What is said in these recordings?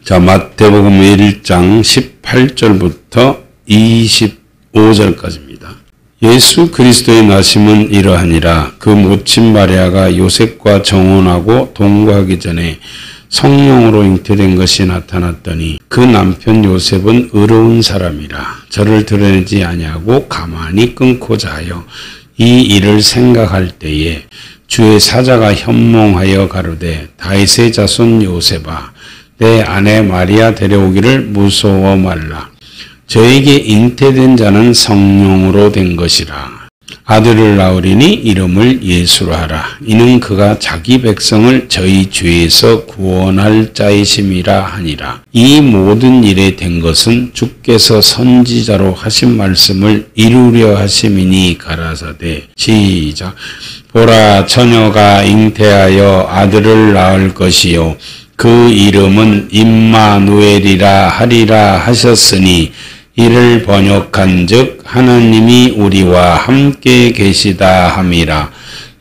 자, 마태복음 1장 18절부터 25절까지입니다. 예수 그리스도의 나심은 이러하니라. 그 모친 마리아가 요셉과 정혼하고 동거하기 전에 성령으로 잉태된 것이 나타났더니 그 남편 요셉은 의로운 사람이라 저를 드러내지 아니하고 가만히 끊고자 하여 이 일을 생각할 때에 주의 사자가 현몽하여 가로되 다윗의 자손 요셉아 내 아내 마리아 데려오기를 무서워 말라. 저에게 잉태된 자는 성령으로 된 것이라. 아들을 낳으리니 이름을 예수로 하라. 이는 그가 자기 백성을 저희 죄에서 구원할 자이심이라 하니라. 이 모든 일에 된 것은 주께서 선지자로 하신 말씀을 이루려 하심이니 가라사대. 시작. 보라, 처녀가 잉태하여 아들을 낳을 것이요 그 이름은 임마누엘이라 하리라 하셨으니 이를 번역한즉 하나님이 우리와 함께 계시다 함이라.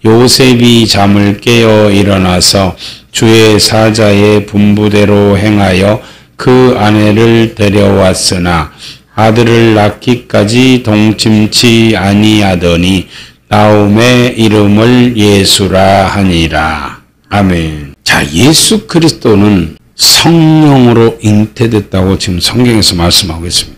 요셉이 잠을 깨어 일어나서 주의 사자의 분부대로 행하여 그 아내를 데려왔으나 아들을 낳기까지 동침치 아니하더니 나옴의 이름을 예수라 하니라. 아멘. 자, 예수 그리스도는 성령으로 잉태됐다고 지금 성경에서 말씀하고 있습니다.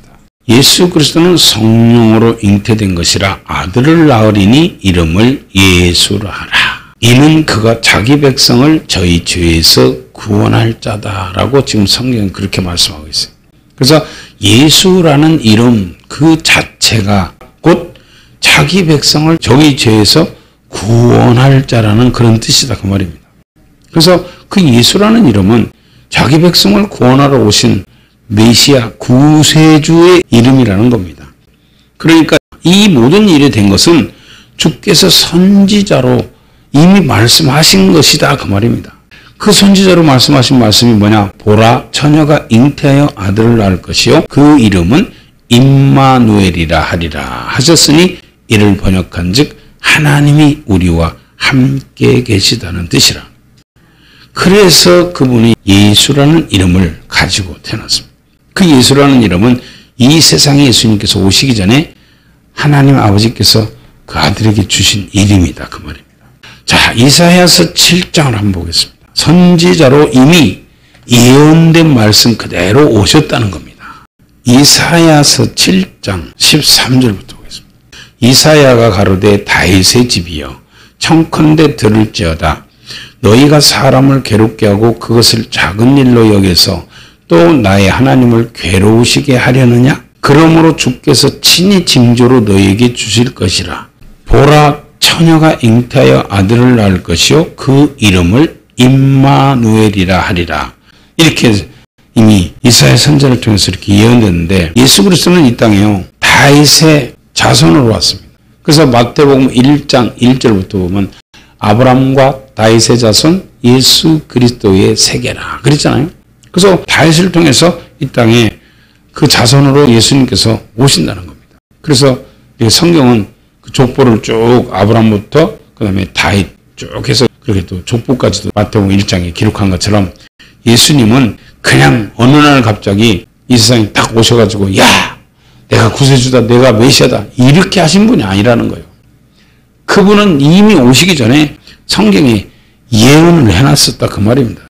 예수 그리스도는 성령으로 잉태된 것이라 아들을 낳으리니 이름을 예수라 하라. 이는 그가 자기 백성을 저희 죄에서 구원할 자다라고 지금 성경은 그렇게 말씀하고 있어요. 그래서 예수라는 이름 그 자체가 곧 자기 백성을 저희 죄에서 구원할 자라는 그런 뜻이다 그 말입니다. 그래서 그 예수라는 이름은 자기 백성을 구원하러 오신 메시아 구세주의 이름이라는 겁니다. 그러니까 이 모든 일이 된 것은 주께서 선지자로 이미 말씀하신 것이다 그 말입니다. 그 선지자로 말씀하신 말씀이 뭐냐? 보라, 처녀가 잉태하여 아들을 낳을 것이요 그 이름은 임마누엘이라 하리라 하셨으니 이를 번역한즉 하나님이 우리와 함께 계시다는 뜻이라. 그래서 그분이 예수라는 이름을 가지고 태어났습니다. 그 예수라는 이름은 이 세상에 예수님께서 오시기 전에 하나님 아버지께서 그 아들에게 주신 이름이다 그 말입니다. 자, 이사야서 7장을 한번 보겠습니다. 선지자로 이미 예언된 말씀 그대로 오셨다는 겁니다. 이사야서 7장 13절부터 보겠습니다. 이사야가 가로되 다윗의 집이여 청컨대 들을지어다. 너희가 사람을 괴롭게 하고 그것을 작은 일로 여겨서 또 나의 하나님을 괴로우시게 하려느냐? 그러므로 주께서 친히 징조로 너희에게 주실 것이라. 보라, 처녀가 잉태하여 아들을 낳을 것이요 그 이름을 임마누엘이라 하리라. 이렇게 이미 이사야 선지자를 통해서 이렇게 예언됐는데 예수 그리스도는 이 땅에요 다윗의 자손으로 왔습니다. 그래서 마태복음 1장 1절부터 보면 아브라함과 다윗의 자손 예수 그리스도의 세계라 그랬잖아요. 그래서 다윗을 통해서 이 땅에 그 자손으로 예수님께서 오신다는 겁니다. 그래서 성경은 그 족보를 쭉 아브라함부터 그 다음에 다윗 쭉 해서 그렇게 또 족보까지도 마태복음 1장에 기록한 것처럼 예수님은 그냥 어느 날 갑자기 이 세상에 딱 오셔가지고 야 내가 구세주다 내가 메시아다 이렇게 하신 분이 아니라는 거예요. 그분은 이미 오시기 전에 성경에 예언을 해놨었다 그 말입니다.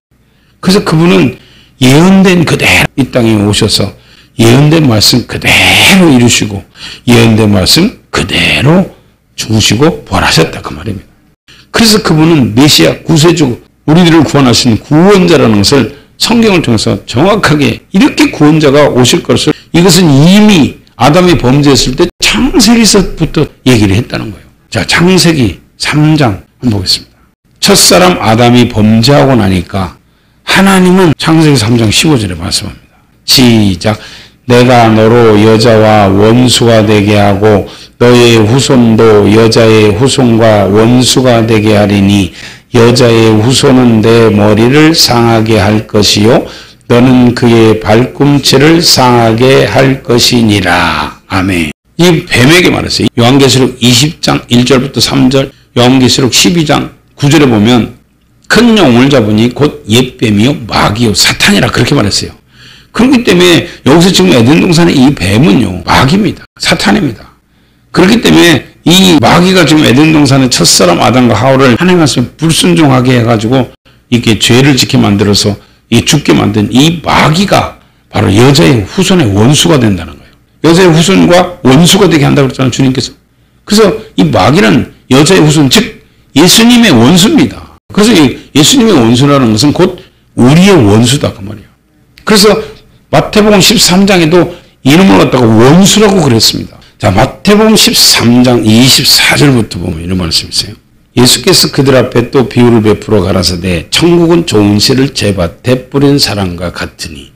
그래서 그분은 예언된 그대로 이 땅에 오셔서 예언된 말씀 그대로 이루시고 예언된 말씀 그대로 죽으시고 부활하셨다 그 말입니다. 그래서 그분은 메시아 구세주 우리들을 구원하시는 구원자라는 것을 성경을 통해서 정확하게 이렇게 구원자가 오실 것을 이것은 이미 아담이 범죄했을 때 창세기서부터 얘기를 했다는 거예요. 자, 창세기 3장 한번 보겠습니다. 첫사람 아담이 범죄하고 나니까 하나님은 창세기 3장 15절에 말씀합니다. 시작. 내가 너로 여자와 원수가 되게 하고 너의 후손도 여자의 후손과 원수가 되게 하리니 여자의 후손은 내 머리를 상하게 할 것이요 너는 그의 발꿈치를 상하게 할 것이니라. 아멘. 이 뱀에게 말했어요. 요한계시록 20장 1절부터 3절, 요한계시록 12장 9절에 보면 큰 영을 잡으니 곧 옛뱀이요 마귀요 사탄이라 그렇게 말했어요. 그렇기 때문에 여기서 지금 에덴 동산의 이 뱀은요, 마귀입니다. 사탄입니다. 그렇기 때문에 이 마귀가 지금 에덴 동산의 첫사람 아담과 하와를 하나님 말씀에 불순종하게 해가지고 이렇게 죄를 짓게 만들어서 이 죽게 만든 이 마귀가 바로 여자의 후손의 원수가 된다는 거예요. 여자의 후손과 원수가 되게 한다고 그랬잖아요, 주님께서. 그래서 이 마귀는 여자의 후손, 즉 예수님의 원수입니다. 그래서 예수님의 원수라는 것은 곧 우리의 원수다 그 말이에요. 그래서 마태복음 13장에도 이름을 갖다가 원수라고 그랬습니다. 자, 마태복음 13장 24절부터 보면 이런 말씀이 있어요. 예수께서 그들 앞에 또 비유를 베풀어 가라사대 천국은 좋은 씨를 제밭에 뿌린 사람과 같으니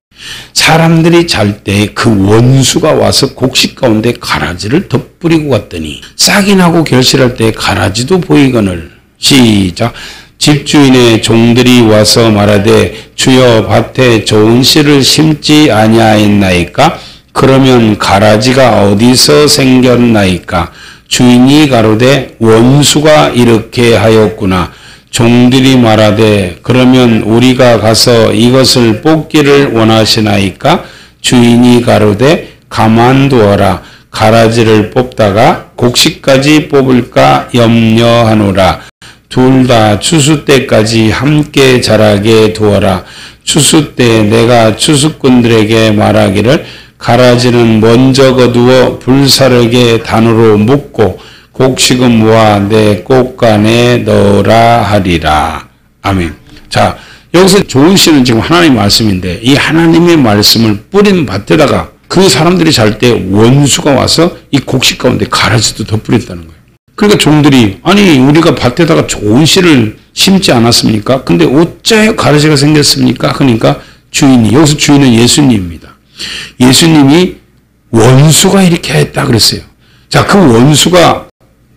사람들이 잘 때 그 원수가 와서 곡식 가운데 가라지를 덧뿌리고 갔더니 싹이 나고 결실할 때 가라지도 보이거늘. 시작. 집주인의 종들이 와서 말하되 주여 밭에 좋은 씨를 심지 아니하였나이까? 그러면 가라지가 어디서 생겼나이까? 주인이 가로되 원수가 이렇게 하였구나. 종들이 말하되 그러면 우리가 가서 이것을 뽑기를 원하시나이까? 주인이 가로되 가만두어라. 가라지를 뽑다가 곡식까지 뽑을까 염려하노라. 둘 다 추수 때까지 함께 자라게 두어라. 추수 때 내가 추수꾼들에게 말하기를 가라지는 먼저 거두어 불사르게 단으로 묶고 곡식은 모아 내 꽃간에 넣으라 하리라. 아멘. 자, 여기서 좋은 씨는 지금 하나님의 말씀인데 이 하나님의 말씀을 뿌린 밭에다가 그 사람들이 잘 때 원수가 와서 이 곡식 가운데 가라지도 덧뿌렸다는 거예요. 그러니까 종들이 아니 우리가 밭에다가 좋은 씨를 심지 않았습니까? 근데 어찌하여 가라지가 생겼습니까? 그러니까 주인이, 여기서 주인은 예수님입니다. 예수님이 원수가 이렇게 했다 그랬어요. 자, 그 원수가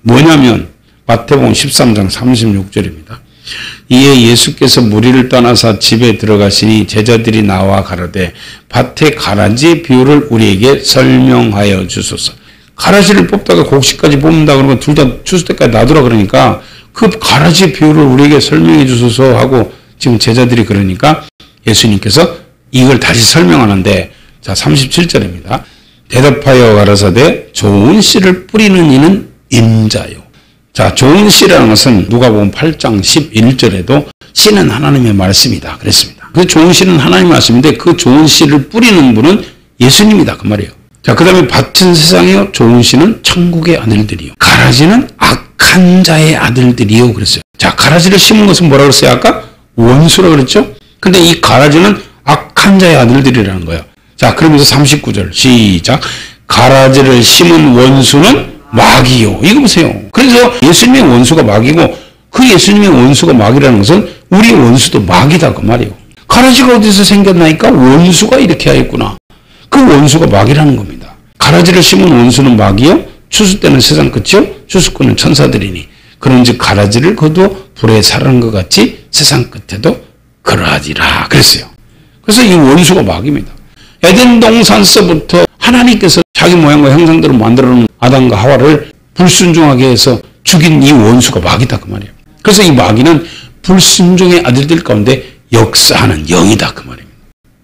뭐냐면 마태복음 13장 36절입니다. 이에 예수께서 무리를 떠나서 집에 들어가시니 제자들이 나와 가라되 밭에 가라지 비유를 우리에게 설명하여 주소서. 가라지를 뽑다가 곡식까지 뽑는다 그러면 둘 다 추수 때까지 놔두라 그러니까 그 가라지 비유를 우리에게 설명해 주소서 하고 지금 제자들이 그러니까 예수님께서 이걸 다시 설명하는데 자 37절입니다. 대답하여 가라사대 좋은 씨를 뿌리는 이는 인자요. 자, 좋은 씨라는 것은 누가복음 8장 11절에도 씨는 하나님의 말씀이다 그랬습니다. 그 좋은 씨는 하나님의 말씀인데 그 좋은 씨를 뿌리는 분은 예수님이다 그 말이에요. 자, 그 다음에 밭은 세상이요 좋은 씨는 천국의 아들들이요 가라지는 악한 자의 아들들이요 그랬어요. 자, 가라지를 심은 것은 뭐라고 그랬어요? 아까 원수라고 그랬죠? 근데 이 가라지는 악한 자의 아들들이라는 거예요. 자, 그러면서 39절 시작. 가라지를 심은 원수는 마귀요. 이거 보세요. 그래서 예수님의 원수가 마귀고 그 예수님의 원수가 마귀라는 것은 우리의 원수도 마귀다 그 말이에요. 가라지가 어디서 생겼나니까 원수가 이렇게 하였구나. 그 원수가 마귀라는 겁니다. 가라지를 심은 원수는 마귀요. 추수 때는 세상 끝이요. 추수꾼은 천사들이니 그런즉 가라지를 거두어 불에 사르는 것 같이 세상 끝에도 그러하리라 그랬어요. 그래서 이 원수가 마귀입니다. 에덴 동산서부터 하나님께서 자기 모양과 형상대로 만들어 놓은 아담과 하와를 불순종하게 해서 죽인 이 원수가 마귀다 그 말이에요. 그래서 이 마귀는 불순종의 아들들 가운데 역사하는 영이다 그 말입니다.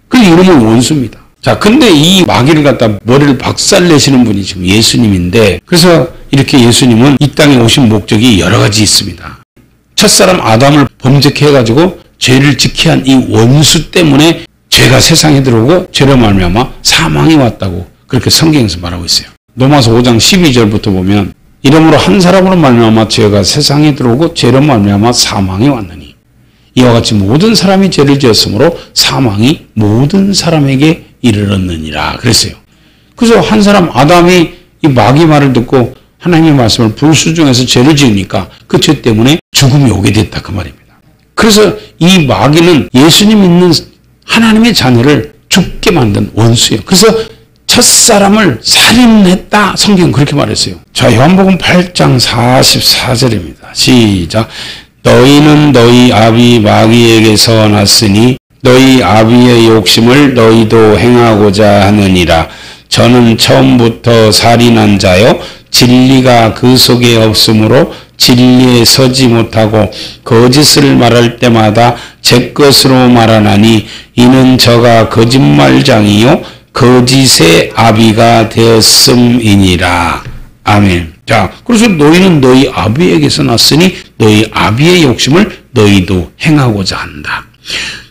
그 이름은 원수입니다. 자, 근데 이 마귀를 갖다 머리를 박살내시는 분이 지금 예수님인데 그래서 이렇게 예수님은 이 땅에 오신 목적이 여러 가지 있습니다. 첫사람 아담을 범죄케 해가지고 죄를 짓게 한 이 원수 때문에 죄가 세상에 들어오고 죄로 말미암아 사망이 왔다고 그렇게 성경에서 말하고 있어요. 로마서 5장 12절부터 보면 이러므로 한 사람으로 말미암아 죄가 세상에 들어오고 죄로 말미암아 사망이 왔느니 이와 같이 모든 사람이 죄를 지었으므로 사망이 모든 사람에게 이르렀느니라 그랬어요. 그래서 한 사람 아담이 이 마귀 말을 듣고 하나님의 말씀을 불순종해서 죄를 지으니까 그 죄 때문에 죽음이 오게 됐다 그 말입니다. 그래서 이 마귀는 예수님 믿는 하나님의 자녀를 죽게 만든 원수예요. 그래서 첫사람을 살인했다 성경은 그렇게 말했어요. 자, 요한복음 8장 44절입니다. 시작. 너희는 너희 아비 마귀에게서 났으니 너희 아비의 욕심을 너희도 행하고자 하느니라. 저는 처음부터 살인한 자요 진리가 그 속에 없으므로 진리에 서지 못하고 거짓을 말할 때마다 제 것으로 말하나니 이는 저가 거짓말장이요 거짓의 아비가 되었음이니라. 아멘. 자, 그래서 너희는 너희 아비에게서 났으니 너희 아비의 욕심을 너희도 행하고자 한다.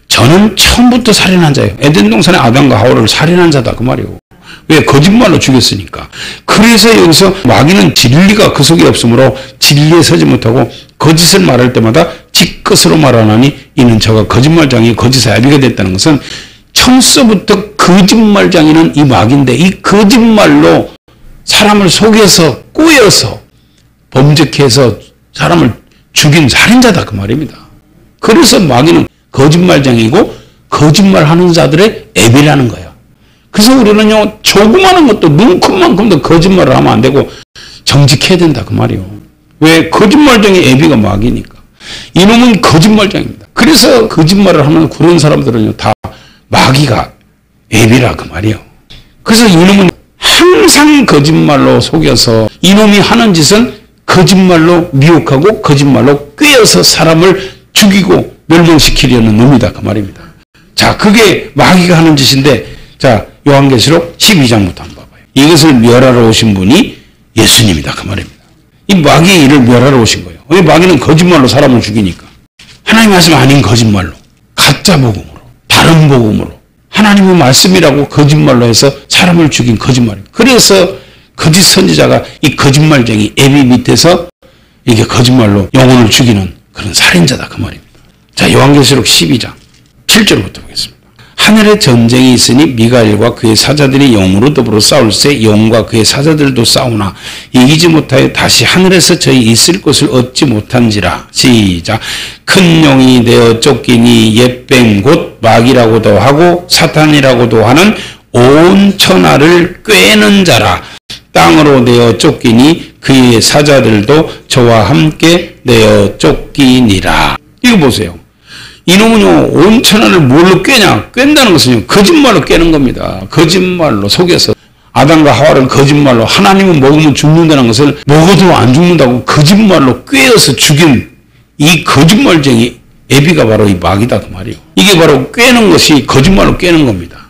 저는 처음부터 살인한 자예요. 에덴 동산의 아담과 하와를 살인한 자다 그 말이에요. 왜? 거짓말로 죽였으니까. 그래서 여기서 마귀는 진리가 그 속에 없으므로 진리에 서지 못하고 거짓을 말할 때마다 지 것으로 말하나니 이는 저가 거짓말장이 거짓의 아비가 됐다는 것은 처음서부터 거짓말장이는 이 마귀인데 이 거짓말로 사람을 속여서 꼬여서 범죄해서 사람을 죽인 살인자다 그 말입니다. 그래서 마귀는 거짓말장이고 거짓말하는 자들의 앱이라는 거예요. 그래서 우리는요 조그마한 것도 눈컵만큼도 거짓말을 하면 안 되고 정직해야 된다 그 말이에요. 왜? 거짓말장이 앱이가 마귀니까. 이놈은 거짓말장입니다. 그래서 거짓말을 하는 그런 사람들은요 다 마귀가 앱이라 그 말이에요. 그래서 이놈은 항상 거짓말로 속여서 이놈이 하는 짓은 거짓말로 미혹하고 거짓말로 꿰어서 사람을 죽이고 멸망시키려는 놈이다 그 말입니다. 자, 그게 마귀가 하는 짓인데, 자, 요한계시록 12장부터 한번 봐봐요. 이것을 멸하러 오신 분이 예수님이다 그 말입니다. 이 마귀의 일을 멸하러 오신 거예요. 왜? 마귀는 거짓말로 사람을 죽이니까. 하나님 말씀 아닌 거짓말로, 가짜 복음으로, 다른 복음으로, 하나님의 말씀이라고 거짓말로 해서 사람을 죽인 거짓말입니다. 그래서 거짓 선지자가 이 거짓말쟁이 애비 밑에서 이게 거짓말로 영혼을 죽이는 그런 살인자다 그 말입니다. 자, 요한계시록 12장 7절부터 보겠습니다. 하늘에 전쟁이 있으니 미가엘과 그의 사자들이 영으로 더불어 싸울세 영과 그의 사자들도 싸우나 이기지 못하여 다시 하늘에서 저희 있을 곳을 얻지 못한지라. 시작. 큰 용이 되어 쫓기니 옛뱀 곧 마귀라고도 하고 사탄이라고도 하는 온 천하를 꿰는 자라. 땅으로 내어 쫓기니 그의 사자들도 저와 함께 내어 쫓기니라. 이거 보세요. 이놈은요 온 천하를 뭘로 꿰냐? 꿰는다는 것은요 거짓말로 꿰는 겁니다. 거짓말로 속여서 아담과 하와를 거짓말로 하나님은 먹으면 죽는다는 것을 먹어도 안 죽는다고 거짓말로 꿰어서 죽인 이 거짓말쟁이 애비가 바로 이 마귀다 그 말이에요. 이게 바로 꿰는 것이 거짓말로 꿰는 겁니다.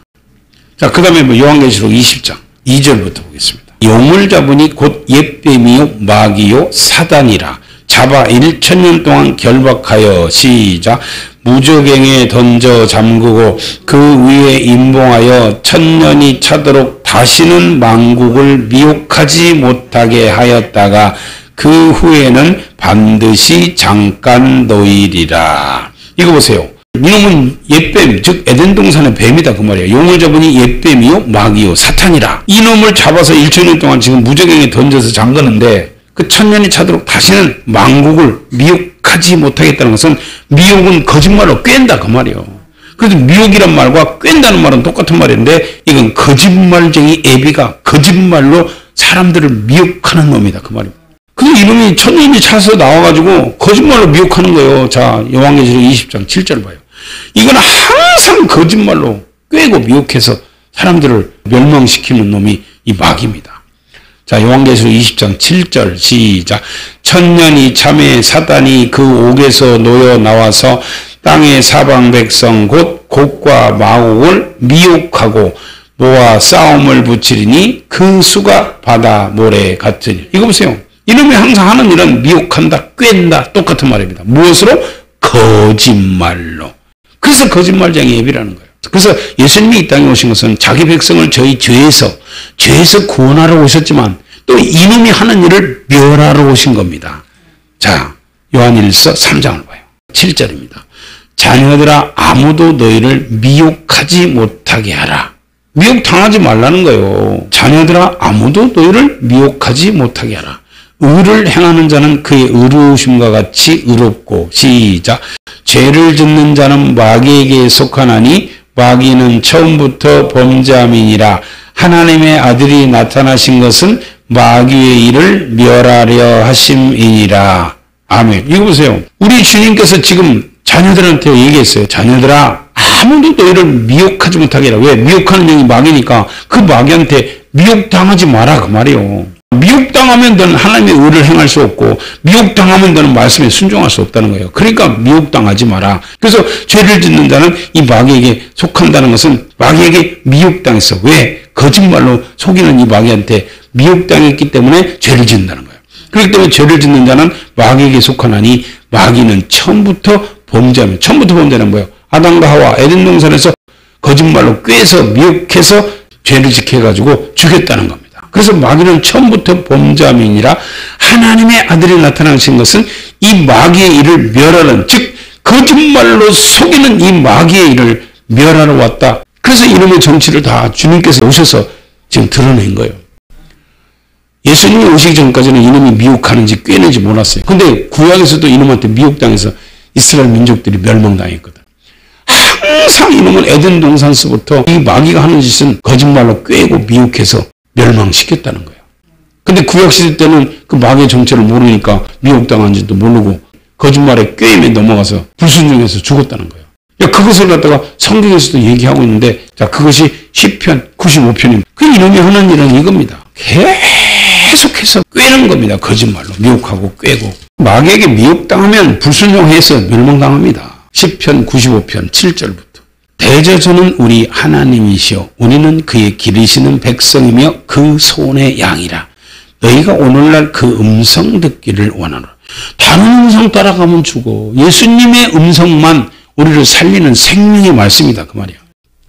자, 그 다음에 요한계시록 20장 2절부터 보겠습니다. 용을 잡으니 곧 옛뱀이요 마귀요 사단이라. 잡아 1000년 동안 결박하여. 시작. 무저갱에 던져 잠그고 그 위에 임봉하여 1000년이 차도록 다시는 만국을 미혹하지 못하게 하였다가 그 후에는 반드시 잠깐 놓이리라. 이거 보세요. 이놈은 옛뱀, 즉 에덴 동산의 뱀이다 그 말이에요. 용을 잡으니 옛뱀이요 마귀요 사탄이라. 이놈을 잡아서 1000년 동안 지금 무저갱에 던져서 잠그는데 그 1000년이 차도록 다시는 만국을 미혹하지 못하겠다는 것은 미혹은 거짓말로 꿰는다 그 말이에요. 그래서 미혹이란 말과 꿰는다는 말은 똑같은 말인데 이건 거짓말쟁이 애비가 거짓말로 사람들을 미혹하는 놈이다 그 말입니다. 그래서 이놈이 1000년이 차서 나와가지고 거짓말로 미혹하는 거예요. 자, 요한계시록 20장 7절 봐요. 이건 항상 거짓말로 꿰고 미혹해서 사람들을 멸망시키는 놈이 이 마귀입니다. 자, 요한계시록 20장 7절 시작. 1000년이 참에 사단이 그 옥에서 놓여 나와서 땅의 사방 백성 곧 곡과 마곡을 미혹하고 모아 싸움을 붙이리니 그 수가 바다 모래 같으니. 이거 보세요. 이놈이 항상 하는 일은 미혹한다, 꿰는다 똑같은 말입니다. 무엇으로? 거짓말로. 그래서 거짓말쟁이 애비라는 거예요. 그래서 예수님이 이 땅에 오신 것은 자기 백성을 저희 죄에서 구원하러 오셨지만 또 이놈이 하는 일을 멸하러 오신 겁니다. 자, 요한일서 3장을 봐요. 7절입니다. 자녀들아 아무도 너희를 미혹하지 못하게 하라. 미혹당하지 말라는 거예요. 자녀들아 아무도 너희를 미혹하지 못하게 하라. 의를 행하는 자는 그의 의로우심과 같이 의롭고. 시작. 죄를 짓는 자는 마귀에게 속하나니 마귀는 처음부터 범죄함이니라. 하나님의 아들이 나타나신 것은 마귀의 일을 멸하려 하심이니라. 아멘. 이거 보세요. 우리 주님께서 지금 자녀들한테 얘기했어요. 자녀들아 아무도 너희를 미혹하지 못하게 해라. 왜? 미혹하는 영이 마귀니까 그 마귀한테 미혹당하지 마라 그 말이에요. 미혹당하면 너는 하나님의 의를 행할 수 없고 미혹당하면 너는 말씀에 순종할 수 없다는 거예요. 그러니까 미혹당하지 마라. 그래서 죄를 짓는 자는 이 마귀에게 속한다는 것은 마귀에게 미혹당했어. 왜? 거짓말로 속이는 이 마귀한테 미혹당했기 때문에 죄를 짓는다는 거예요. 그렇기 때문에 죄를 짓는 자는 마귀에게 속하나니 마귀는 처음부터 범죄하면, 처음부터 범죄는 뭐예요? 아담과 하와 에덴 동산에서 거짓말로 꾀해서 미혹해서 죄를 지켜가지고 죽였다는 겁니다. 그래서 마귀는 처음부터 범죄함이니라. 하나님의 아들이 나타나신 것은 이 마귀의 일을 멸하는, 즉 거짓말로 속이는 이 마귀의 일을 멸하러 왔다. 그래서 이놈의 정치를 다 주님께서 오셔서 지금 드러낸 거예요. 예수님이 오시기 전까지는 이놈이 미혹하는지 꾀는지 몰랐어요. 근데 구약에서도 이놈한테 미혹당해서 이스라엘 민족들이 멸망당했거든. 항상 이놈은 에덴 동산서부터 이 마귀가 하는 짓은 거짓말로 꾀고 미혹해서 멸망시켰다는 거예요. 근데 구약시대 때는 그 마귀의 정체를 모르니까 미혹당한지도 모르고 거짓말에 꾀임에 넘어가서 불순종해서 죽었다는 거예요. 그것을 갖다가 성경에서도 얘기하고 있는데, 자, 그것이 시편 95편입니다. 그 이놈이 하는 일은 이겁니다. 계속해서 꾀는 겁니다. 거짓말로 미혹하고 꾀고. 마귀에게 미혹당하면 불순종해서 멸망당합니다. 시편 95편 7절부터. 대저주는 우리 하나님이시여 우리는 그의 기르시는 백성이며 그 손의 양이라. 너희가 오늘날 그 음성 듣기를 원하노라. 다른 음성 따라가면 죽어. 예수님의 음성만 우리를 살리는 생명의 말씀이다 그 말이야.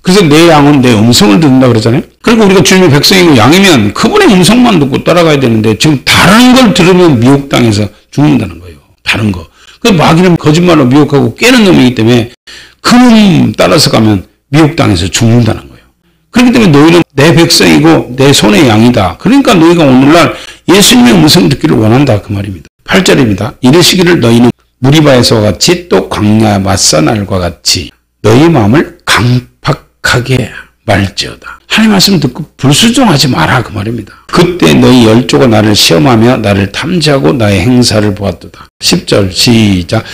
그래서 내 양은 내 음성을 듣는다 그러잖아요. 그리고 우리가 주님의 백성이고 양이면 그분의 음성만 듣고 따라가야 되는데 지금 다른 걸 들으면 미혹당해서 죽는다는 거예요. 다른 거. 그 마귀는 거짓말로 미혹하고 깨는 놈이기 때문에 그 놈 따라서 가면 미혹당해서 죽는다는 거예요. 그렇기 때문에 너희는 내 백성이고 내 손의 양이다. 그러니까 너희가 오늘날 예수님의 음성 듣기를 원한다 그 말입니다. 8절입니다. 이르시기를 너희는 무리바에서와 같이 또 광야 맞사날과 같이 너희 마음을 강팍하게 말지어다. 하나님 말씀 듣고 불순종하지 마라 그 말입니다. 그때 너희 열조가 나를 시험하며 나를 탐지하고 나의 행사를 보았도다. 10절 시작.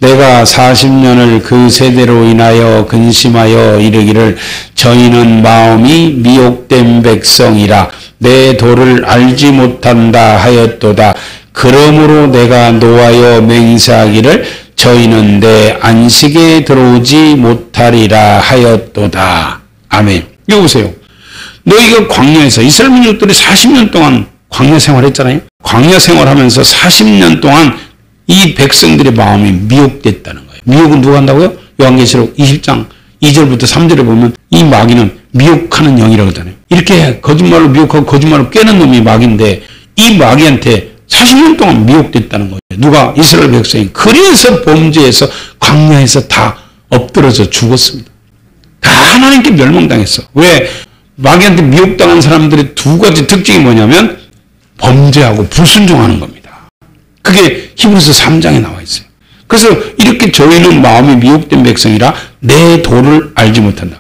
내가 40년을 그 세대로 인하여 근심하여 이르기를 저희는 마음이 미혹된 백성이라 내 도를 알지 못한다 하였도다. 그러므로 내가 노하여 맹세하기를 저희는 내 안식에 들어오지 못하리라 하였도다. 아멘. 이거 보세요. 너희가 광야에서 이스라엘 민족들이 40년 동안 광야 생활했잖아요. 광야 생활하면서 40년 동안 이 백성들의 마음이 미혹됐다는 거예요. 미혹은 누가 한다고요? 요한계시록 20장 2절부터 3절에 보면 이 마귀는 미혹하는 영이라고 하잖아요. 이렇게 거짓말로 미혹하고 거짓말로 깨는 놈이 마귀인데 이 마귀한테 40년 동안 미혹됐다는 거예요. 누가? 이스라엘 백성이. 그래서 범죄해서 광야에서 다 엎드려져 죽었습니다. 다 하나님께 멸망당했어. 왜? 마귀한테 미혹당한 사람들의 두 가지 특징이 뭐냐면 범죄하고 불순종하는 겁니다. 그게 히브리서 3장에 나와 있어요. 그래서 이렇게 저희는 마음이 미혹된 백성이라 내 도를 알지 못한다.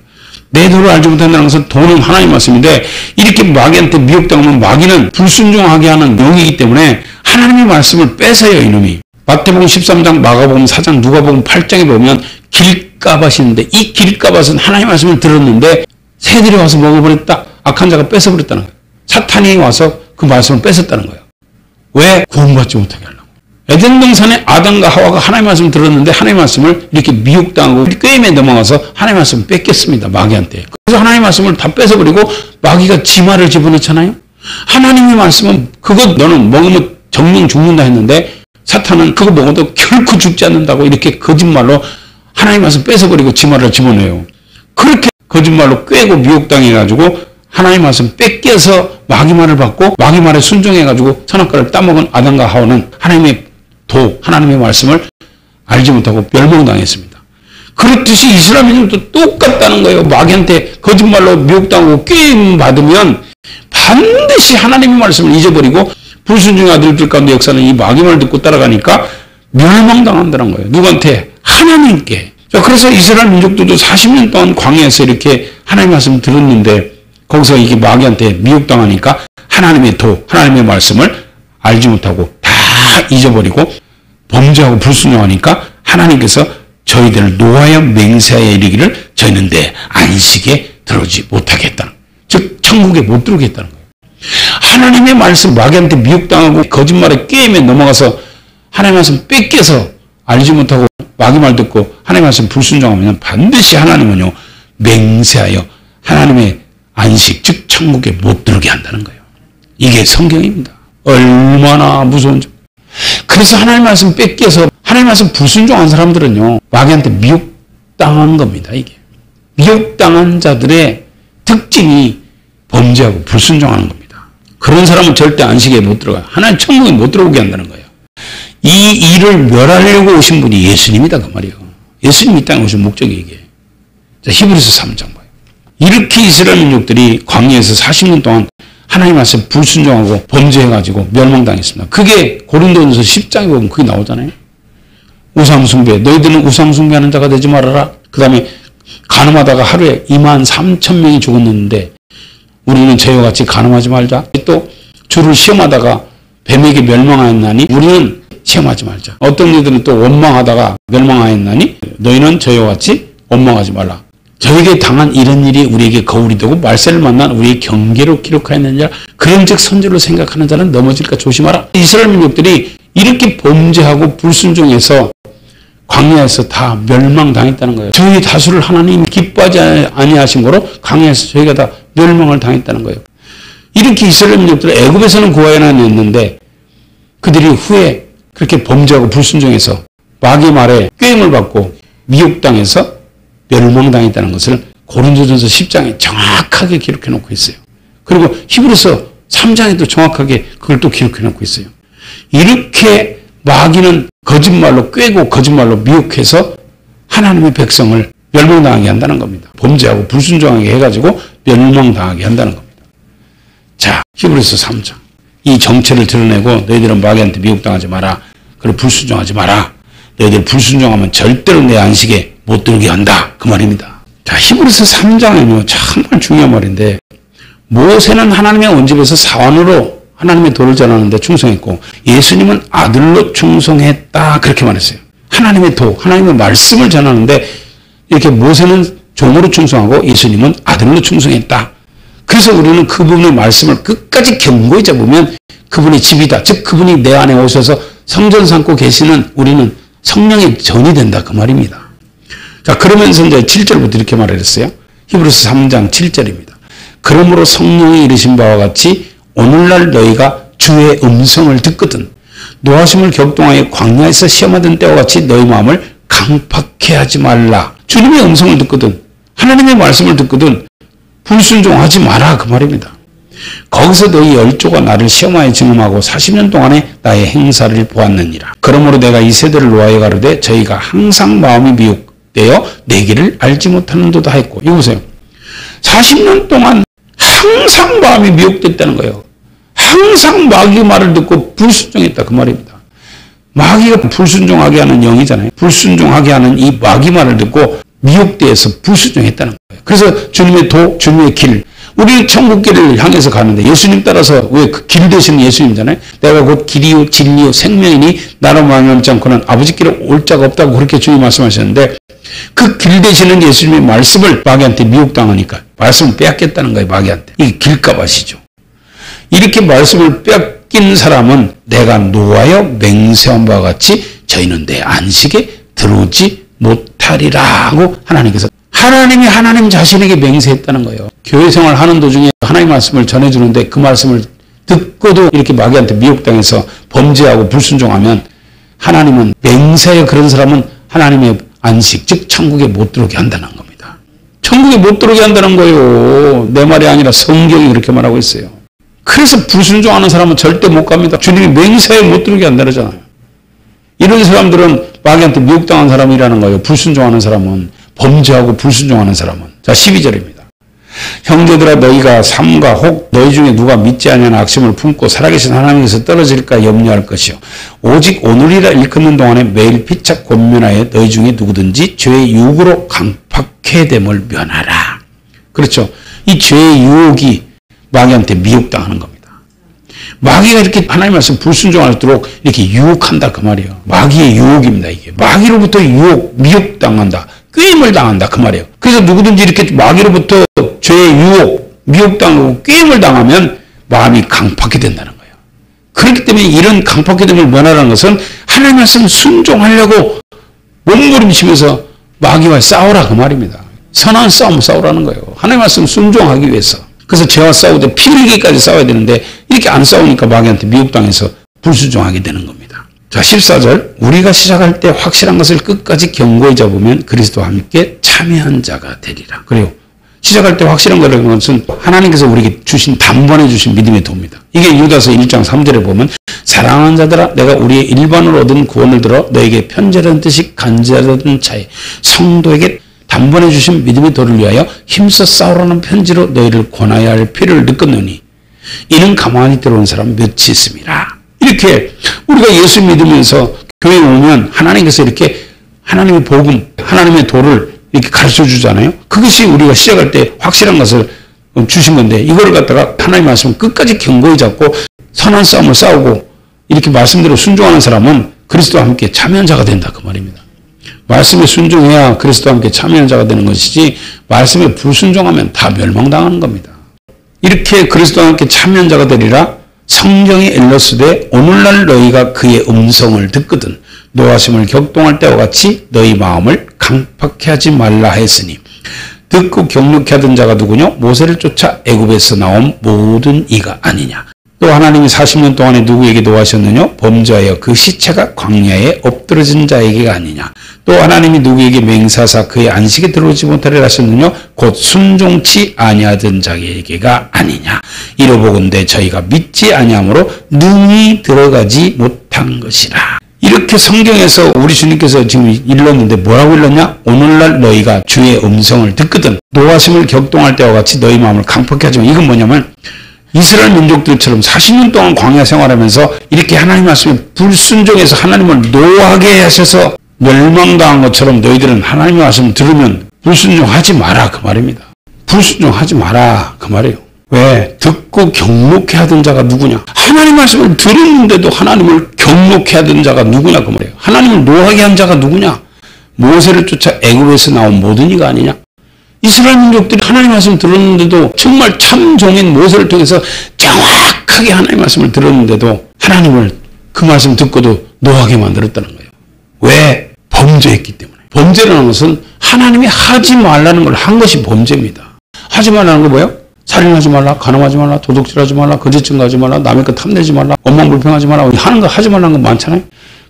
내 도를 알지 못한다는 것은 도는 하나님 말씀인데 이렇게 마귀한테 미혹당하면 마귀는 불순종하게 하는 영이기 때문에 하나님의 말씀을 뺏어요 이놈이. 마태복음 13장, 마가복음 4장, 누가복음 8장에 보면 길가밭이 있는데 이 길가밭은 하나님의 말씀을 들었는데 새들이 와서 먹어버렸다. 악한 자가 뺏어버렸다는 거예요. 사탄이 와서 그 말씀을 뺏었다는 거예요. 왜? 구원받지 못하게 하려고. 에덴 동산에 아담과 하와가 하나님의 말씀을 들었는데 하나님의 말씀을 이렇게 미혹당하고 꾀임에 넘어가서 하나님의 말씀을 뺏겼습니다. 마귀한테. 그래서 하나님의 말씀을 다 뺏어버리고 마귀가 지말을 집어넣잖아요. 하나님의 말씀은 그거 너는 먹으면 정령 죽는다 했는데 사탄은 그거 먹어도 결코 죽지 않는다고 이렇게 거짓말로 하나님의 말씀 뺏어버리고 지말을 집어넣어요. 그렇게 거짓말로 꾀고 미혹당해가지고 하나님 말씀 뺏겨서 마귀 말을 받고 마귀 말에 순종해가지고 선악과를 따먹은 아담과 하와는 하나님의 도, 하나님의 말씀을 알지 못하고 멸망당했습니다. 그렇듯이 이스라엘 민족도 똑같다는 거예요. 마귀한테 거짓말로 미혹당하고 꾀임 받으면 반드시 하나님의 말씀을 잊어버리고 불순종의 아들들 가운데 역사는 이 마귀 말을 듣고 따라가니까 멸망당한다는 거예요. 누구한테? 하나님께. 자, 그래서 이스라엘 민족들도 40년 동안 광야에서 이렇게 하나님의 말씀을 들었는데 거기서 이게 마귀한테 미혹당하니까 하나님의 도, 하나님의 말씀을 알지 못하고 다 잊어버리고 범죄하고 불순종하니까 하나님께서 저희들을 노하여 맹세하여 이르기를 저희는 내 안식에 들어오지 못하게 했다는, 즉 천국에 못 들어오게 했다는 거예요. 하나님의 말씀 마귀한테 미혹당하고 거짓말에 게임에 넘어가서 하나님의 말씀 뺏겨서 알지 못하고 마귀 말 듣고 하나님의 말씀 불순종하면 반드시 하나님은요 맹세하여 하나님의 안식 즉 천국에 못 들어오게 한다는 거예요. 이게 성경입니다. 얼마나 무서운지. 그래서 하나님의 말씀 뺏겨서 하나님의 말씀 불순종한 사람들은요 마귀한테 미혹당한 겁니다. 이게 미혹당한 자들의 특징이 범죄하고 불순종하는 겁니다. 그런 사람은 절대 안식에 못 들어가요. 하나님 천국에 못 들어오게 한다는 거예요. 이 일을 멸하려고 오신 분이 예수님이다 그 말이에요. 예수님이 이 땅에 오신 목적이 이게. 자, 히브리서 3장 봐요. 이렇게 이스라엘 민족들이 광야에서 40년 동안 하나님 말씀 불순종하고 범죄해가지고 멸망당했습니다. 그게 고린도전서 10장에 보면 그게 나오잖아요. 우상숭배. 너희들은 우상숭배하는 자가 되지 말아라. 그 다음에 간음하다가 하루에 23,000명이 죽었는데 우리는 저희와 같이 간음하지 말자. 또 주를 시험하다가 뱀에게 멸망하였나니 우리는 시험하지 말자. 어떤 이들은 또 원망하다가 멸망하였나니 너희는 저희와 같이 원망하지 말라. 저에게 당한 이런 일이 우리에게 거울이 되고 말세를 만난 우리의 경계로 기록하였느니라. 그런즉 선지로 생각하는 자는 넘어질까 조심하라. 이스라엘 민족들이 이렇게 범죄하고 불순종해서 광야에서 다 멸망당했다는 거예요. 저희 다수를 하나님 기뻐하지 아니하신 거로 광야에서 저희가 다 멸망을 당했다는 거예요. 이렇게 이스라엘 민족들은 애굽에서는 구하여냈는데 그들이 후에 그렇게 범죄하고 불순종해서 마귀의 말에 꾀임을 받고 미혹당해서 멸망당했다는 것을 고린도전서 10장에 정확하게 기록해 놓고 있어요. 그리고 히브리서 3장에도 정확하게 그걸 또 기록해 놓고 있어요. 이렇게 마귀는 거짓말로 꾀고 거짓말로 미혹해서 하나님의 백성을 멸망당하게 한다는 겁니다. 범죄하고 불순종하게 해가지고 멸망당하게 한다는 겁니다. 자, 히브리서 3장. 이 정체를 드러내고 너희들은 마귀한테 미혹당하지 마라. 그리고 불순종하지 마라. 너희들 불순종하면 절대로 내 안식에 못 들게 한다. 그 말입니다. 자, 히브리서 3장에는 정말 중요한 말인데 모세는 하나님의 언집에서 사환으로 하나님의 도를 전하는데 충성했고 예수님은 아들로 충성했다. 그렇게 말했어요. 하나님의 도, 하나님의 말씀을 전하는데 이렇게 모세는 종으로 충성하고 예수님은 아들로 충성했다. 그래서 우리는 그분의 말씀을 끝까지 견고히 잡으면 그분의 집이다. 즉 그분이 내 안에 오셔서 성전 삼고 계시는 우리는 성령의 전이 된다. 그 말입니다. 자, 그러면서 이제 7절부터 이렇게 말했어요. 히브리서 3장 7절입니다. 그러므로 성령이 이르신 바와 같이 오늘날 너희가 주의 음성을 듣거든 노하심을 격동하여 광야에서 시험하던 때와 같이 너희 마음을 강팍해 하지 말라. 주님의 음성을 듣거든 하나님의 말씀을 듣거든 불순종하지 마라. 그 말입니다. 거기서 너희 열조가 나를 시험하여 증언하고 40년 동안에 나의 행사를 보았느니라. 그러므로 내가 이 세대를 노하여 가로되 저희가 항상 마음이 미혹되어 내 길을 알지 못하는도다 했고. 이거 보세요. 40년 동안 항상 마음이 미혹됐다는 거예요. 항상 마귀의 말을 듣고 불순종했다. 그 말입니다. 마귀가 불순종하게 하는 영이잖아요. 불순종하게 하는 이 마귀 말을 듣고 미혹되어서 불순종했다는 거예요. 그래서 주님의 도, 주님의 길, 우리 천국 길을 향해서 가는데 예수님 따라서 왜 그 길 되시는 예수님이잖아요. 내가 곧 길이요 진리요 생명이니 나로 말미암지 않고는 아버지 길에 올 자가 없다고 그렇게 주님 말씀하셨는데 그 길 되시는 예수님의 말씀을 마귀한테 미혹당하니까 말씀을 빼앗겠다는 거예요. 마귀한테. 이게 길값아시죠. 이렇게 말씀을 빼앗긴 사람은 내가 노하여 맹세한 바와 같이 저희는 내 안식에 들어오지 못하리라 하고 하나님께서 하나님이 하나님 자신에게 맹세했다는 거예요. 교회 생활 하는 도중에 하나님 말씀을 전해주는데 그 말씀을 듣고도 이렇게 마귀한테 미혹당해서 범죄하고 불순종하면 하나님은 맹세하여 그런 사람은 하나님의 안식, 즉 천국에 못 들어오게 한다는 겁니다. 천국에 못 들어오게 한다는 거예요. 내 말이 아니라 성경이 그렇게 말하고 있어요. 그래서 불순종하는 사람은 절대 못 갑니다. 주님이 맹세하여 못 들어오게 한다 그러잖아요. 이런 사람들은 마귀한테 미혹당한 사람이라는 거예요. 불순종하는 사람은. 범죄하고 불순종하는 사람은. 자, 12절입니다. 형제들아 너희가 삼가 혹 너희 중에 누가 믿지 아니하는 악심을 품고 살아계신 하나님께서 떨어질까 염려할 것이요 오직 오늘이라 일컫는 동안에 매일 피차 권면하여 너희 중에 누구든지 죄의 유혹으로 강팍해 됨을 면하라. 그렇죠. 이 죄의 유혹이 마귀한테 미혹당하는 겁니다. 마귀가 이렇게 하나님 말씀 불순종하도록 이렇게 유혹한다 그 말이에요. 마귀의 유혹입니다. 이게 마귀로부터 유혹, 미혹당한다. 꾀임을 당한다 그 말이에요. 그래서 누구든지 이렇게 마귀로부터 죄의 유혹, 미혹당하고 꾀임을 당하면 마음이 강팍게 된다는 거예요. 그렇기 때문에 이런 강팍게 됨을 면하라는 것은 하나님 말씀 순종하려고 몸부림치면서 마귀와 싸우라 그 말입니다. 선한 싸움 싸우라는 거예요. 하나님 말씀 순종하기 위해서. 그래서 죄와 싸우되 피 흘리기까지 싸워야 되는데 이렇게 안 싸우니까 마귀한테 미혹당해서 불순종하게 되는 겁니다. 자, 14절. 우리가 시작할 때 확실한 것을 끝까지 견고히 잡으면 그리스도와 함께 참여한 자가 되리라. 그리고 시작할 때 확실한 것은 하나님께서 우리에게 주신 단번에 주신 믿음의 도입니다. 이게 유다서 1장 3절에 보면 사랑하는 자들아 내가 우리의 일반으로 얻은 구원을 들어 너에게 편지하던 뜻이 간지하던 차에 성도에게 단번에 주신 믿음의 도를 위하여 힘써 싸우라는 편지로 너희를 권하여야 할 필요를 느꼈느니 이는 가만히 들어온 사람 몇이 있습니다. 이렇게 우리가 예수 믿으면서 교회에 오면 하나님께서 이렇게 하나님의 복음, 하나님의 도를 이렇게 가르쳐 주잖아요. 그것이 우리가 시작할 때 확실한 것을 주신 건데 이거를 갖다가 하나님 말씀을 끝까지 견고히 잡고 선한 싸움을 싸우고 이렇게 말씀대로 순종하는 사람은 그리스도와 함께 참여한 자가 된다 그 말입니다. 말씀에 순종해야 그리스도와 함께 참여한 자가 되는 것이지 말씀에 불순종하면 다 멸망당하는 겁니다. 이렇게 그리스도와 함께 참여한 자가 되리라. 성경이 일러스되 오늘날 너희가 그의 음성을 듣거든 노하심을 격동할 때와 같이 너희 마음을 강팍해 하지 말라 했으니 듣고 경력케 하던 자가 누구냐? 모세를 쫓아 애굽에서 나온 모든 이가 아니냐. 또 하나님이 40년 동안에 누구에게 노하셨느냐? 범죄하여 그 시체가 광야에 엎드러진 자에게가 아니냐. 또 하나님이 누구에게 맹세하사 그의 안식에 들어오지 못하리라 하셨느냐? 곧 순종치 아니하던 자에게가 아니냐. 이러보건대 저희가 믿지 아니함으로 능히 들어가지 못한 것이라. 이렇게 성경에서 우리 주님께서 지금 일렀는데 뭐라고 일렀냐? 오늘날 너희가 주의 음성을 듣거든 노하심을 격동할 때와 같이 너희 마음을 강팍해 하지 마. 이건 뭐냐면 이스라엘 민족들처럼 40년 동안 광야 생활하면서 이렇게 하나님 말씀에 불순종해서 하나님을 노하게 하셔서 멸망당한 것처럼 너희들은 하나님의 말씀 들으면 불순종하지 마라 그 말입니다. 불순종하지 마라 그 말이에요. 왜? 듣고 경록해 하던 자가 누구냐? 하나님 말씀을 들었는데도 하나님을 경록해 하던 자가 누구냐 그 말이에요. 하나님을 노하게 한 자가 누구냐? 모세를 쫓아 애굽에서 나온 모든 이가 아니냐? 이스라엘 민족들이 하나님 말씀 들었는데도 정말 참종인 모세를 통해서 정확하게 하나님 말씀을 들었는데도 하나님을 그 말씀 듣고도 노하게 만들었다는 거예요. 왜? 범죄했기 때문에. 범죄라는 것은 하나님이 하지 말라는 걸 한 것이 범죄입니다. 하지 말라는 거 뭐예요? 살인하지 말라, 간음하지 말라, 도둑질하지 말라, 거짓 증거하지 말라, 남의 것 탐내지 말라, 원망불평하지 말라. 하는 거 하지 말라는 거 많잖아요.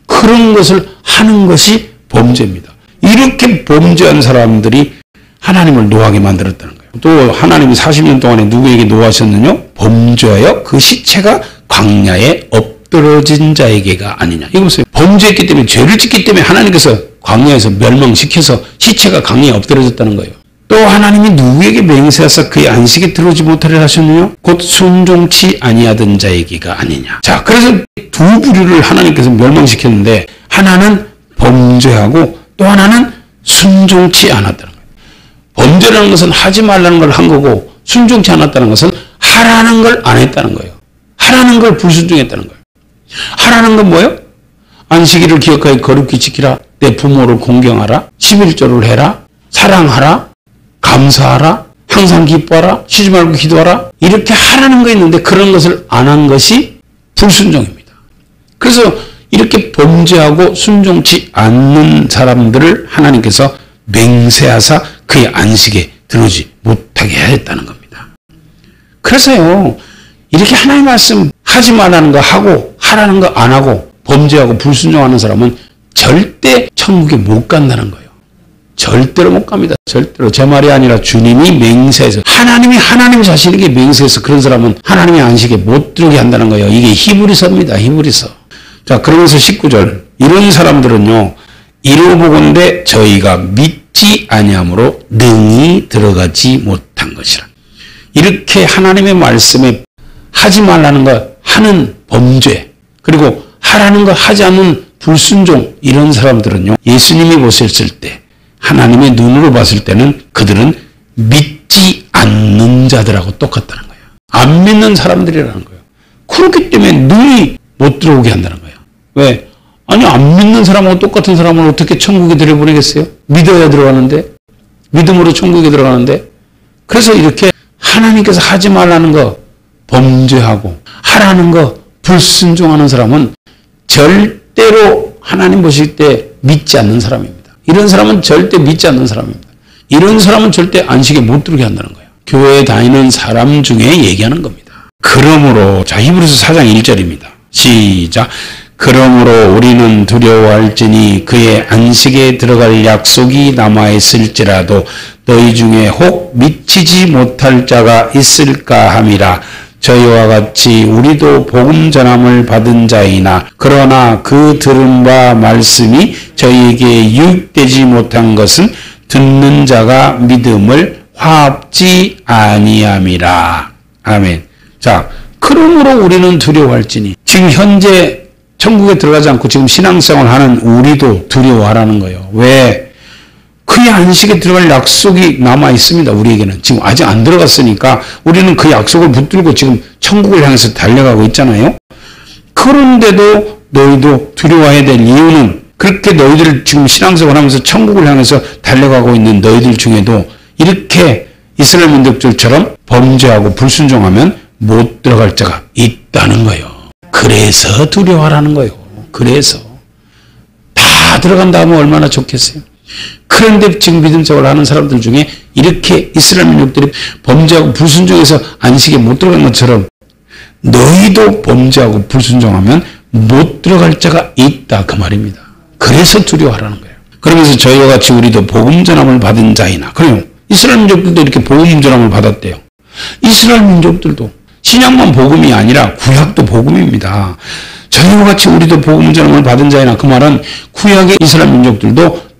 그런 것을 하는 것이 범죄입니다. 이렇게 범죄한 사람들이 하나님을 노하게 만들었다는 거예요. 또 하나님이 40년 동안에 누구에게 노하셨느냐? 범죄하여 그 시체가 광야에 엎드러진 자에게가 아니냐. 이거 보세요. 범죄했기 때문에 죄를 짓기 때문에 하나님께서 광야에서 멸망시켜서 시체가 광야에 엎드러졌다는 거예요. 또 하나님이 누구에게 맹세하사 그의 안식에 들어오지 못하리라 하셨느냐? 곧 순종치 아니하던 자에게가 아니냐. 자, 그래서 두 부류를 하나님께서 멸망시켰는데 하나는 범죄하고 또 하나는 순종치 않았다는 거예요. 범죄라는 것은 하지 말라는 걸 한 거고 순종치 않았다는 것은 하라는 걸 안 했다는 거예요. 하라는 걸 불순종했다는 거예요. 하라는 건 뭐예요? 안식일을 기억하여 거룩히 지키라. 내 부모를 공경하라. 11조를 해라. 사랑하라. 감사하라. 항상 기뻐하라. 쉬지 말고 기도하라. 이렇게 하라는 거 있는데 그런 것을 안 한 것이 불순종입니다. 그래서 이렇게 범죄하고 순종치 않는 사람들을 하나님께서 맹세하사 그의 안식에 들어오지 못하게 하였다는 겁니다. 그래서요, 이렇게 하나님 말씀 하지 말라는 거 하고 하라는 거 안 하고 범죄하고 불순종하는 사람은 절대 천국에 못 간다는 거예요. 절대로 못 갑니다. 절대로. 제 말이 아니라 주님이 맹세해서 하나님이 하나님 자신에게 맹세해서 그런 사람은 하나님의 안식에 못 들어오게 한다는 거예요. 이게 히브리서입니다. 히브리서. 자, 그러면서 19절. 이런 사람들은요, 이루보건대 저희가 믿지 아니함으로 능히 들어가지 못한 것이라. 이렇게 하나님의 말씀에 하지 말라는 거 하는 범죄, 그리고 하라는 거 하지 않는 불순종, 이런 사람들은요, 예수님이 보셨을 때, 하나님의 눈으로 봤을 때는 그들은 믿지 않는 자들하고 똑같다는 거예요. 안 믿는 사람들이라는 거예요. 그렇기 때문에 능히 못 들어오게 한다는 거예요. 왜? 아니, 안 믿는 사람하고 똑같은 사람을 어떻게 천국에 들여보내겠어요? 믿어야 들어가는데, 믿음으로 천국에 들어가는데. 그래서 이렇게 하나님께서 하지 말라는 거 범죄하고 하라는 거 불순종하는 사람은 절대로 하나님 보실 때 믿지 않는 사람입니다. 이런 사람은 절대 믿지 않는 사람입니다. 이런 사람은 절대 안식에 못 들게 한다는 거예요. 교회에 다니는 사람 중에 얘기하는 겁니다. 그러므로 자 히브리서 4장 1절입니다. 시작. 그러므로 우리는 두려워할지니 그의 안식에 들어갈 약속이 남아있을지라도 너희 중에 혹 미치지 못할 자가 있을까 함이라. 저희와 같이 우리도 복음 전함을 받은 자이나 그러나 그 들음과 말씀이 저희에게 유익되지 못한 것은 듣는 자가 믿음을 화합지 아니함이라. 아멘. 자, 그러므로 우리는 두려워할지니 지금 현재 천국에 들어가지 않고 지금 신앙생활 하는 우리도 두려워하라는 거예요. 왜? 그의 안식에 들어갈 약속이 남아 있습니다. 우리에게는. 지금 아직 안 들어갔으니까 우리는 그 약속을 붙들고 지금 천국을 향해서 달려가고 있잖아요. 그런데도 너희도 두려워해야 될 이유는 그렇게 너희들 지금 신앙생활 하면서 천국을 향해서 달려가고 있는 너희들 중에도 이렇게 이스라엘 민족들처럼 범죄하고 불순종하면 못 들어갈 자가 있다는 거예요. 그래서 두려워하라는 거예요. 그래서. 다 들어간다 하면 얼마나 좋겠어요. 그런데 지금 믿음 생활을 하는 사람들 중에 이렇게 이스라엘 민족들이 범죄하고 불순종해서 안식에 못 들어간 것처럼 너희도 범죄하고 불순종하면 못 들어갈 자가 있다 그 말입니다. 그래서 두려워하라는 거예요. 그러면서 저희와 같이 우리도 복음 전함을 받은 자이나 그래요. 이스라엘 민족들도 이렇게 복음 전함을 받았대요. 이스라엘 민족들도 신약만 복음이 아니라 구약도 복음입니다. 저희와 같이 우리도 복음 전함을 받은 자이나 그 말은 구약의 이스라엘 민족들도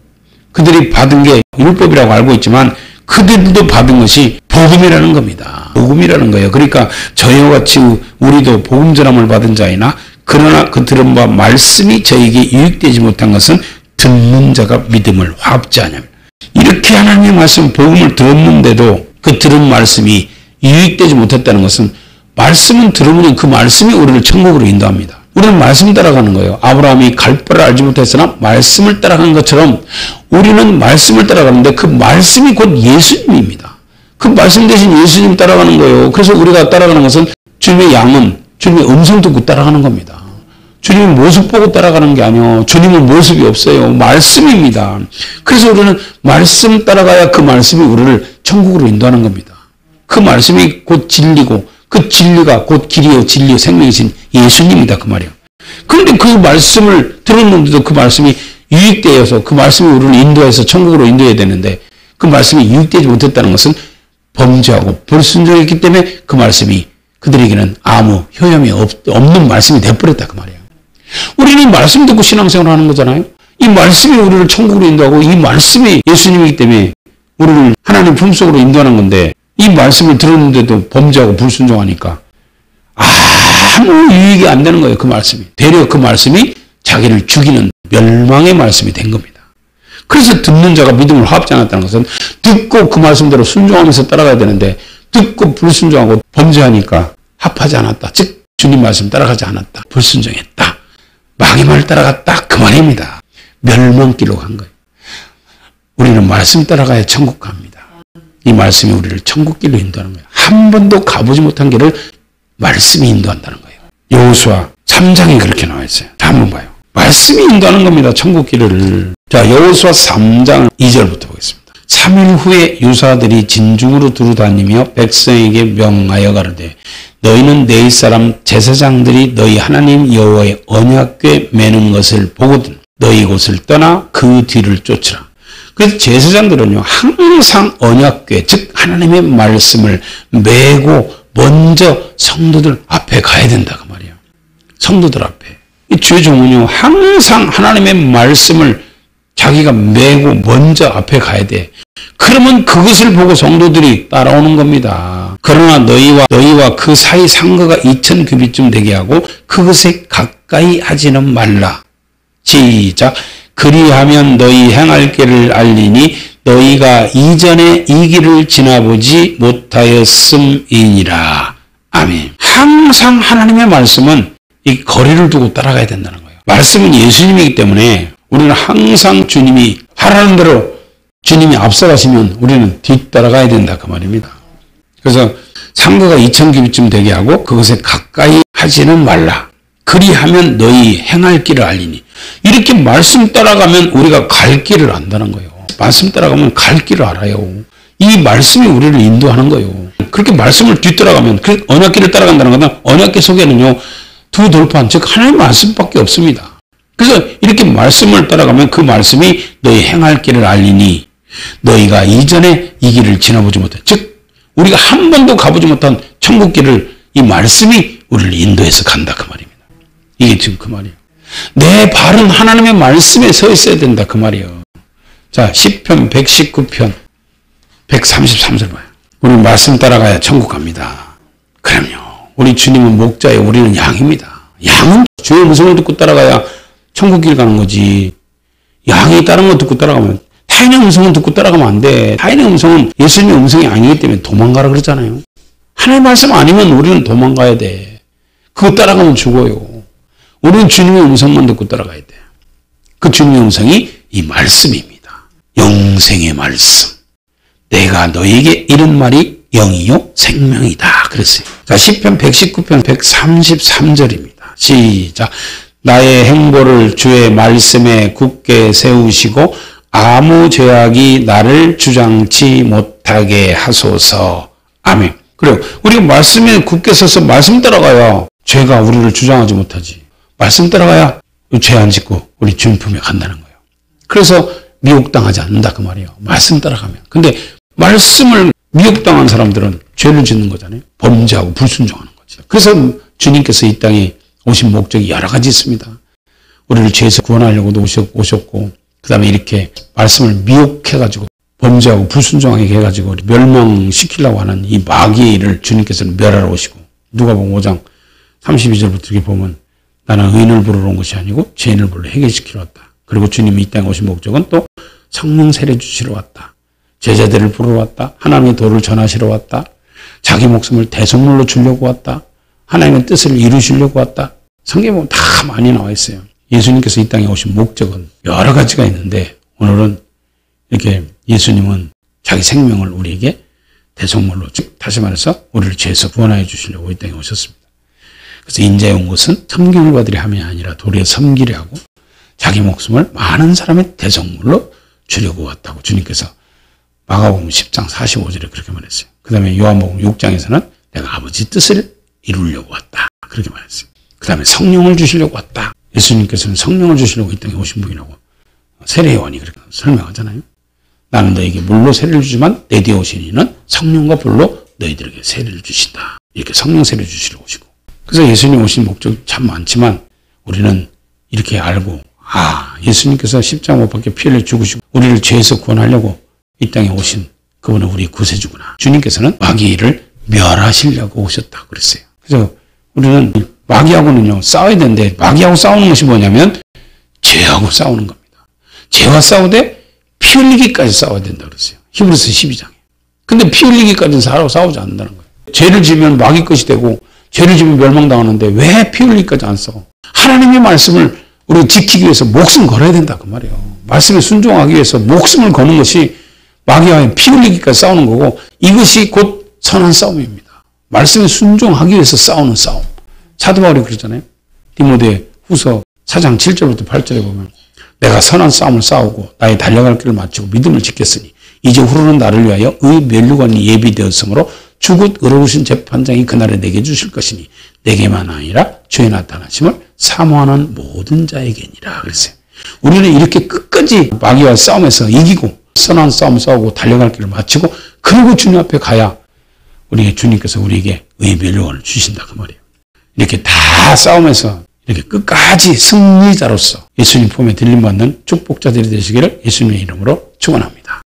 그들이 받은 게 율법이라고 알고 있지만 그들도 받은 것이 복음이라는 겁니다. 복음이라는 거예요. 그러니까 저희와 같이 우리도 복음 전함을 받은 자이나 그러나 그 들음과 말씀이 저에게 유익되지 못한 것은 듣는 자가 믿음을 화합지 아니하며 이렇게 하나님의 말씀 복음을 들었는데도 그 들은 말씀이 유익되지 못했다는 것은 말씀은 들으면 그 말씀이 우리를 천국으로 인도합니다. 우리는 말씀 따라가는 거예요. 아브라함이 갈 바를 알지 못했으나 말씀을 따라간 것처럼 우리는 말씀을 따라가는데 그 말씀이 곧 예수님입니다. 그 말씀 대신 예수님 따라가는 거예요. 그래서 우리가 따라가는 것은 주님의 양은 주님의 음성 듣고 따라가는 겁니다. 주님의 모습 보고 따라가는 게 아니에요. 주님은 모습이 없어요. 말씀입니다. 그래서 우리는 말씀 따라가야 그 말씀이 우리를 천국으로 인도하는 겁니다. 그 말씀이 곧 진리고 그 진리가 곧 길이요 진리요 생명이신 예수님이다 그 말이에요. 그런데 그 말씀을 들었는데도 그 말씀이 유익되어서 그 말씀이 우리를 인도해서 천국으로 인도해야 되는데 그 말씀이 유익되지 못했다는 것은 범죄하고 불순종했기 때문에 그 말씀이 그들에게는 아무 효험이 없는 말씀이 되어버렸다 그 말이에요. 우리는 말씀 듣고 신앙생활을 하는 거잖아요. 이 말씀이 우리를 천국으로 인도하고 이 말씀이 예수님이기 때문에 우리를 하나님 품속으로 인도하는 건데 이 말씀을 들었는데도 범죄하고 불순종하니까 아무 유익이 안 되는 거예요. 그 말씀이. 되려 그 말씀이 자기를 죽이는 멸망의 말씀이 된 겁니다. 그래서 듣는 자가 믿음을 화합지 않았다는 것은 듣고 그 말씀대로 순종하면서 따라가야 되는데 듣고 불순종하고 범죄하니까 합하지 않았다. 즉 주님 말씀 따라가지 않았다. 불순종했다. 마귀 말 따라갔다. 그 말입니다. 멸망길로 간 거예요. 우리는 말씀 따라가야 천국 갑니다. 이 말씀이 우리를 천국길로 인도하는 거예요. 한 번도 가보지 못한 길을 말씀이 인도한다는 거예요. 여호수아 3장에 그렇게 나와 있어요. 자, 한번 봐요. 말씀이 인도하는 겁니다. 천국길을. 자, 여호수아 3장 2절부터 보겠습니다. 3일 후에 유사들이 진중으로 두루다니며 백성에게 명하여 가르되 너희는 내 사람 제사장들이 너희 하나님 여호와의 언약궤 매는 것을 보거든 너희 곳을 떠나 그 뒤를 쫓으라. 그래서 제사장들은요 항상 언약궤 즉 하나님의 말씀을 메고 먼저 성도들 앞에 가야 된다 그 말이에요. 성도들 앞에. 이 주의 종은요 항상 하나님의 말씀을 자기가 메고 먼저 앞에 가야 돼. 그러면 그것을 보고 성도들이 따라오는 겁니다. 그러나 너희와 그 사이 상거가 2000규빗쯤 되게 하고 그것에 가까이 하지는 말라. 시작. 그리하면 너희 행할 길을 알리니 너희가 이전에 이 길을 지나보지 못하였음이니라. 아멘. 항상 하나님의 말씀은 이 거리를 두고 따라가야 된다는 거예요. 말씀은 예수님이기 때문에 우리는 항상 주님이 하라는 대로 주님이 앞서가시면 우리는 뒤따라가야 된다 그 말입니다. 그래서 창거가 2000규빗쯤 되게 하고 그것에 가까이 하지는 말라. 그리하면 너희 행할 길을 알리니. 이렇게 말씀 따라가면 우리가 갈 길을 안다는 거예요. 말씀 따라가면 갈 길을 알아요. 이 말씀이 우리를 인도하는 거예요. 그렇게 말씀을 뒤따라가면, 언약길을 따라간다는 것은 언약길 속에는요, 두 돌판, 즉 하나님의 말씀밖에 없습니다. 그래서 이렇게 말씀을 따라가면 그 말씀이 너희 행할 길을 알리니 너희가 이전에 이 길을 지나보지 못한, 즉 우리가 한 번도 가보지 못한 천국 길을 이 말씀이 우리를 인도해서 간다 그 말입니다. 이게 지금 그 말이에요. 내 발은 하나님의 말씀에 서 있어야 된다 그 말이에요. 자, 시편 119편 133절 봐요. 우리 말씀 따라가야 천국 갑니다. 그럼요. 우리 주님은 목자예요. 우리는 양입니다. 양은 주의 음성을 듣고 따라가야 천국 길 가는 거지. 양이 다른 거 듣고 따라가면, 타인의 음성을 듣고 따라가면 안 돼. 타인의 음성은 예수님의 음성이 아니기 때문에 도망가라 그러잖아요. 하나님의 말씀 아니면 우리는 도망가야 돼. 그거 따라가면 죽어요. 우리는 주님의 음성만 듣고 따라가야 돼. 그 주님의 음성이 이 말씀입니다. 영생의 말씀. 내가 너에게 이런 말이 영이요 생명이다 그랬어요. 자, 시편 119편 133절입니다. 시작. 나의 행보를 주의 말씀에 굳게 세우시고 아무 죄악이 나를 주장치 못하게 하소서. 아멘. 그래요. 우리가 말씀에 굳게 서서 말씀 따라가야 죄가 우리를 주장하지 못하지. 말씀 따라가야 죄 안 짓고 우리 주님 품에 간다는 거예요. 그래서 미혹당하지 않는다 그 말이에요. 말씀 따라가면. 근데 말씀을 미혹당한 사람들은 죄를 짓는 거잖아요. 범죄하고 불순종하는 거죠. 그래서 주님께서 이 땅에 오신 목적이 여러 가지 있습니다. 우리를 죄에서 구원하려고도 오셨고 그 다음에 이렇게 말씀을 미혹해가지고 범죄하고 불순종하게 해가지고 멸망시키려고 하는 이 마귀의 일을 주님께서는 멸하러 오시고, 누가복음 5장 32절부터 이렇게 보면 나는 의인을 부르러 온 것이 아니고 죄인을 불러 해결시키러 왔다. 그리고 주님이 이 땅에 오신 목적은 또 성령 세례 주시러 왔다. 제자들을 부르러 왔다. 하나님의 도를 전하시러 왔다. 자기 목숨을 대속물로 주려고 왔다. 하나님의 뜻을 이루시려고 왔다. 성경에 보면 다 많이 나와 있어요. 예수님께서 이 땅에 오신 목적은 여러 가지가 있는데 오늘은 이렇게 예수님은 자기 생명을 우리에게 대속물로, 즉 다시 말해서 우리를 죄에서 구원하여 주시려고 이 땅에 오셨습니다. 그래서 인자에 온 것은 섬김을 받으려 함이 아니라 도리어 섬기려 하고 자기 목숨을 많은 사람의 대속물로 주려고 왔다고 주님께서 마가복음 10장 45절에 그렇게 말했어요. 그 다음에 요한복음 6장에서는 내가 아버지 뜻을 이루려고 왔다. 그렇게 말했어요. 그 다음에 성령을 주시려고 왔다. 예수님께서는 성령을 주시려고 이 땅에 오신 분이라고 세례요한이 그렇게 설명하잖아요. 나는 너에게 물로 세례를 주지만 내 뒤에 오신 이는 성령과 불로 너희들에게 세례를 주신다. 이렇게 성령 세례를 주시려고 오시고. 그래서 예수님 오신 목적이 참 많지만 우리는 이렇게 알고, 예수님께서 십자가 못 박혀 피 흘려 죽으시고 우리를 죄에서 구원하려고 이 땅에 오신 그분은 우리 구세주구나. 주님께서는 마귀의 일을 멸하시려고 오셨다고 그랬어요. 그래서 우리는 마귀하고는요 싸워야 되는데, 마귀하고 싸우는 것이 뭐냐면 죄하고 싸우는 겁니다. 죄와 싸우되 피 흘리기까지 싸워야 된다고 그랬어요. 히브리서 12장에. 근데 피 흘리기까지는 싸우지 않는다는 거예요. 죄를 지으면 마귀 것이 되고 죄를 지으면 멸망당하는데 왜 피 흘리기까지 안 싸워? 하나님의 말씀을 우리가 지키기 위해서 목숨 걸어야 된다 그 말이에요. 말씀에 순종하기 위해서 목숨을 거는 것이 마귀와 피 흘리기까지 싸우는 거고, 이것이 곧 선한 싸움입니다. 말씀에 순종하기 위해서 싸우는 싸움. 사도 바울이 그러잖아요. 디모데 후서 4장 7절부터 8절에 보면 내가 선한 싸움을 싸우고 나의 달려갈 길을 마치고 믿음을 지켰으니 이제 후로는 나를 위하여 의 면류관이 예비되었으므로 주곧 의로우신 재판장이 그날에 내게 주실 것이니 내게만 아니라 주의 나타나심을 사모하는 모든 자에게니라 그랬어요. 우리는 이렇게 끝까지 마귀와 싸움에서 이기고 선한 싸움 싸우고 달려갈 길을 마치고 그리고 주님 앞에 가야 우리의 주님께서 우리에게 의 면류관을 주신다 그 말이에요. 이렇게 다 싸움에서 이렇게 끝까지 승리자로서 예수님 품에 들림받는 축복자들이 되시기를 예수님의 이름으로 축원합니다.